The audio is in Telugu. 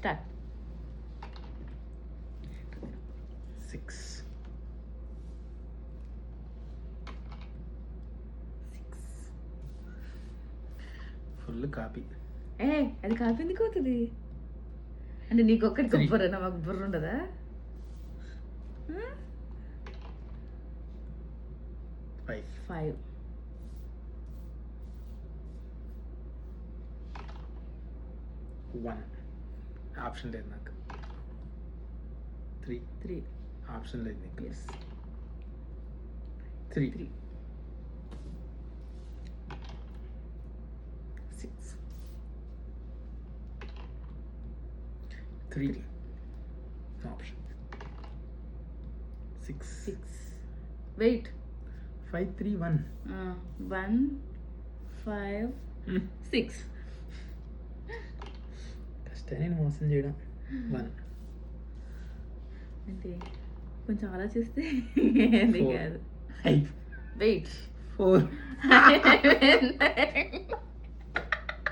స్టార్ట్. 6 full copy. అది కాపీ ఎందుకు అవుతుంది అంటే నీకు ఒక్కడికి Three. బుర్ర మాకు బుర్ర ఉండదా? 5 5 1 ఆప్షన్ లేదు నాకు. 3 3 ఆప్షన్ లేదు నీకు. Yes 3 3 6 3 option. 6 6 వెయిట్ 5 3 1 1 5 6 కష్టం నేను మోసం చేయడం. 1 అంటే కొంచెం ఆలోచిస్తే అది Four. కాదు. 5 వెయిట్ 4